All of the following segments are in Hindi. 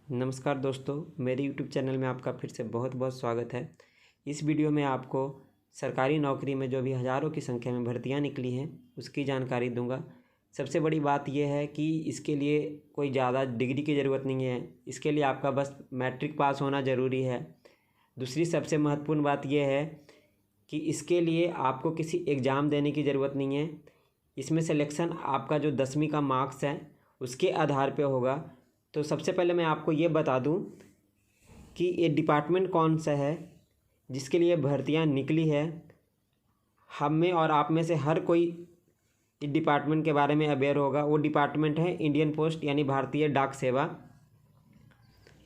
नमस्कार दोस्तों, मेरे YouTube चैनल में आपका फिर से बहुत बहुत स्वागत है। इस वीडियो में आपको सरकारी नौकरी में जो भी हज़ारों की संख्या में भर्तियां निकली हैं उसकी जानकारी दूंगा। सबसे बड़ी बात यह है कि इसके लिए कोई ज़्यादा डिग्री की ज़रूरत नहीं है, इसके लिए आपका बस मैट्रिक पास होना ज़रूरी है। दूसरी सबसे महत्वपूर्ण बात यह है कि इसके लिए आपको किसी एग्ज़ाम देने की ज़रूरत नहीं है। इसमें सिलेक्शन आपका जो 10वीं का मार्क्स है उसके आधार पे होगा। तो सबसे पहले मैं आपको ये बता दूं कि ये डिपार्टमेंट कौन सा है जिसके लिए भर्तियां निकली है। हम में और आप में से हर कोई इस डिपार्टमेंट के बारे में अवेयर होगा। वो डिपार्टमेंट है इंडियन पोस्ट यानी भारतीय डाक सेवा।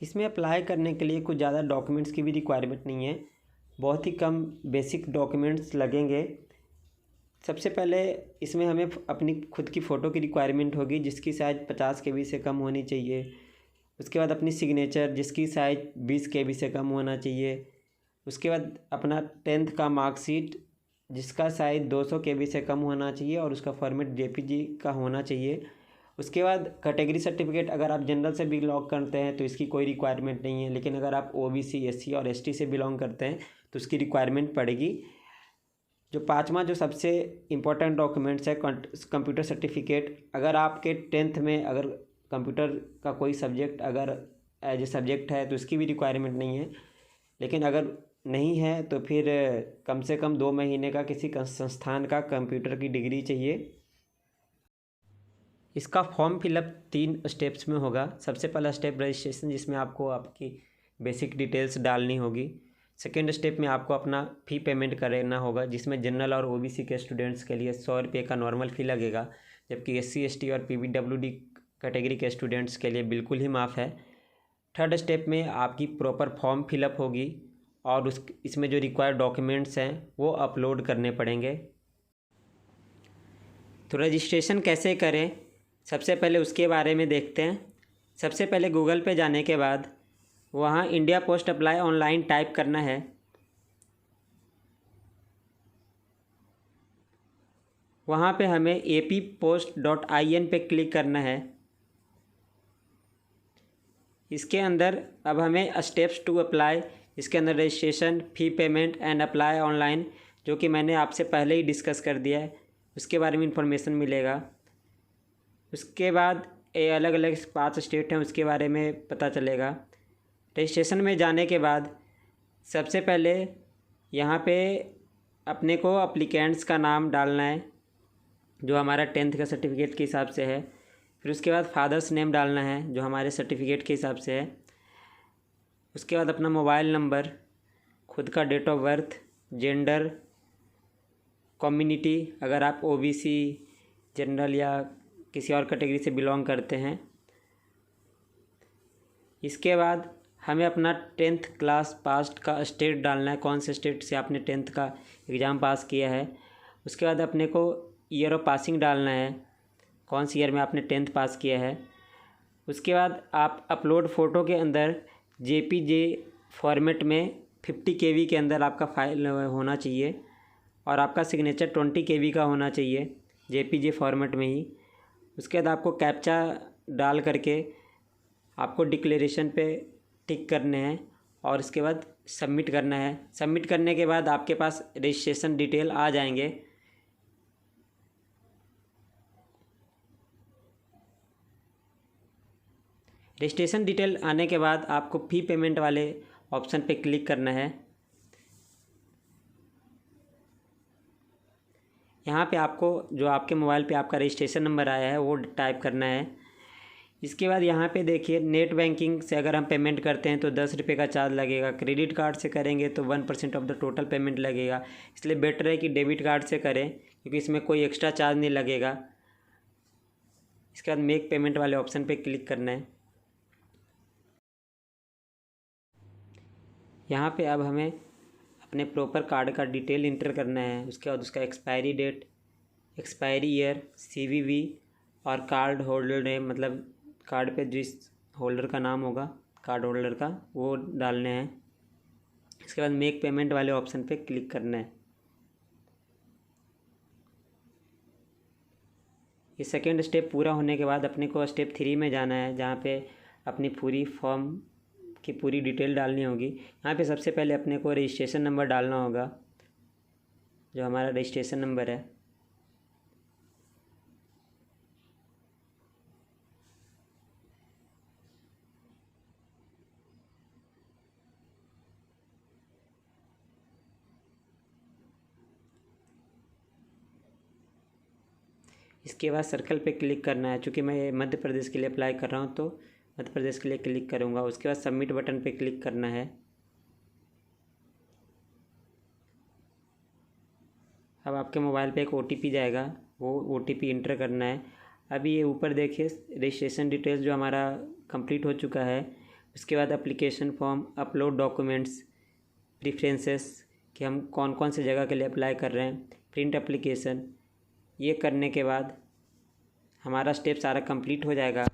इसमें अप्लाई करने के लिए कुछ ज़्यादा डॉक्यूमेंट्स की भी रिक्वायरमेंट नहीं है, बहुत ही कम बेसिक डॉक्यूमेंट्स लगेंगे। सबसे पहले इसमें हमें अपनी खुद की फ़ोटो की रिक्वायरमेंट होगी जिसकी साइज़ 50 KB से कम होनी चाहिए। उसके बाद अपनी सिग्नेचर जिसकी साइज़ 20 KB से कम होना चाहिए। उसके बाद अपना 10th का मार्कशीट जिसका साइज़ 200 KB से कम होना चाहिए और उसका फॉर्मेट JPG का होना चाहिए। उसके बाद कैटेगरी सर्टिफिकेट, अगर आप जनरल से बिलोंग करते हैं तो इसकी कोई रिक्वायरमेंट नहीं है, लेकिन अगर आप OBC SC और ST से बिलोंग करते हैं तो उसकी रिक्वायरमेंट पड़ेगी। जो पाँचवा जो सबसे इम्पोर्टेंट डॉक्यूमेंट्स है कंप्यूटर सर्टिफिकेट। अगर आपके 10th में अगर कंप्यूटर का कोई सब्जेक्ट अगर एज ए सब्जेक्ट है तो इसकी भी रिक्वायरमेंट नहीं है, लेकिन अगर नहीं है तो फिर कम से कम 2 महीने का किसी संस्थान का कंप्यूटर की डिग्री चाहिए। इसका फॉर्म फिलअप 3 स्टेप्स में होगा। सबसे पहला स्टेप रजिस्ट्रेशन, जिसमें आपको आपकी बेसिक डिटेल्स डालनी होगी। सेकेंड स्टेप में आपको अपना फ़ी पेमेंट करना होगा, जिसमें जनरल और OBC के स्टूडेंट्स के लिए 100 रुपये का नॉर्मल फ़ी लगेगा, जबकि SC ST और PWD कैटेगरी के स्टूडेंट्स के लिए बिल्कुल ही माफ़ है। थर्ड स्टेप में आपकी प्रॉपर फॉर्म फिलअप होगी और इसमें जो रिक्वायर्ड डॉक्यूमेंट्स हैं वो अपलोड करने पड़ेंगे। तो रजिस्ट्रेशन कैसे करें, सबसे पहले उसके बारे में देखते हैं। सबसे पहले गूगल पे जाने के बाद वहाँ India post apply online type करना है। वहाँ पे हमें appost.in पे क्लिक करना है। इसके अंदर अब हमें स्टेप्स टू अप्लाई, इसके अंदर registration, fee payment and apply online, जो कि मैंने आपसे पहले ही डिस्कस कर दिया है, उसके बारे में इंफॉर्मेशन मिलेगा। उसके बाद ये अलग अलग 5 स्टेट हैं उसके बारे में पता चलेगा। रजिस्ट्रेशन में जाने के बाद सबसे पहले यहाँ पे अपने को अप्लीकेंट्स का नाम डालना है जो हमारा 10th का सर्टिफिकेट के हिसाब से है। फिर उसके बाद फादर्स नेम डालना है जो हमारे सर्टिफिकेट के हिसाब से है। उसके बाद अपना मोबाइल नंबर, खुद का date of birth, gender, community, अगर आप OBC, जनरल या किसी और कैटेगरी से बिलोंग करते हैं। इसके बाद हमें अपना 10th क्लास पास का स्टेट डालना है, कौन से स्टेट से आपने 10th का एग्ज़ाम पास किया है। उसके बाद अपने को ईयर ऑफ पासिंग डालना है, कौन सी ईयर में आपने 10th पास किया है। उसके बाद आप अपलोड फ़ोटो के अंदर JPG फॉर्मेट में 50 KB के अंदर आपका फाइल होना चाहिए और आपका सिग्नेचर 20 KB का होना चाहिए JPG फॉर्मेट में ही। उसके बाद आपको कैप्चा डाल करके आपको डिक्लेरेशन पे टिक करने हैं और इसके बाद सबमिट करना है। सबमिट करने के बाद आपके पास रजिस्ट्रेशन डिटेल आ जाएंगे। रजिस्ट्रेशन डिटेल आने के बाद आपको फ़ी पेमेंट वाले ऑप्शन पे क्लिक करना है। यहाँ पे आपको जो आपके मोबाइल पे आपका रजिस्ट्रेशन नंबर आया है वो टाइप करना है। इसके बाद यहाँ पे देखिए, नेट बैंकिंग से अगर हम पेमेंट करते हैं तो 10 रुपये का चार्ज लगेगा। क्रेडिट कार्ड से करेंगे तो 1% ऑफ द टोटल पेमेंट लगेगा। इसलिए बेटर है कि डेबिट कार्ड से करें क्योंकि इसमें कोई एक्स्ट्रा चार्ज नहीं लगेगा। इसके बाद मेक पेमेंट वाले ऑप्शन पे क्लिक करना है। यहाँ पे अब हमें अपने प्रॉपर कार्ड का डिटेल इंटर करना है। उसके बाद उसका expiry date, expiry year, CVV और कार्ड होल्डर नेम, मतलब कार्ड पे जिस होल्डर का नाम होगा कार्ड होल्डर का वो डालने हैं। इसके बाद मेक पेमेंट वाले ऑप्शन पे क्लिक करना है। ये सेकेंड स्टेप पूरा होने के बाद अपने को स्टेप 3 में जाना है, जहाँ पे अपनी पूरी फॉर्म की पूरी डिटेल डालनी होगी। यहाँ पे सबसे पहले अपने को रजिस्ट्रेशन नंबर डालना होगा, जो हमारा रजिस्ट्रेशन नंबर है। इसके बाद सर्कल पे क्लिक करना है। चूँकि मैं मध्य प्रदेश के लिए अप्लाई कर रहा हूँ तो मध्य प्रदेश के लिए क्लिक करूँगा। उसके बाद सबमिट बटन पे क्लिक करना है। अब आपके मोबाइल पे एक OTP जाएगा, वो OTP इंटर करना है। अभी ये ऊपर देखिए रजिस्ट्रेशन डिटेल्स जो हमारा कंप्लीट हो चुका है। उसके बाद application form, upload documents, preferences कि हम कौन कौन से जगह के लिए अप्लाई कर रहे हैं, प्रिंट एप्लीकेशन। ये करने के बाद हमारा स्टेप सारा कंप्लीट हो जाएगा।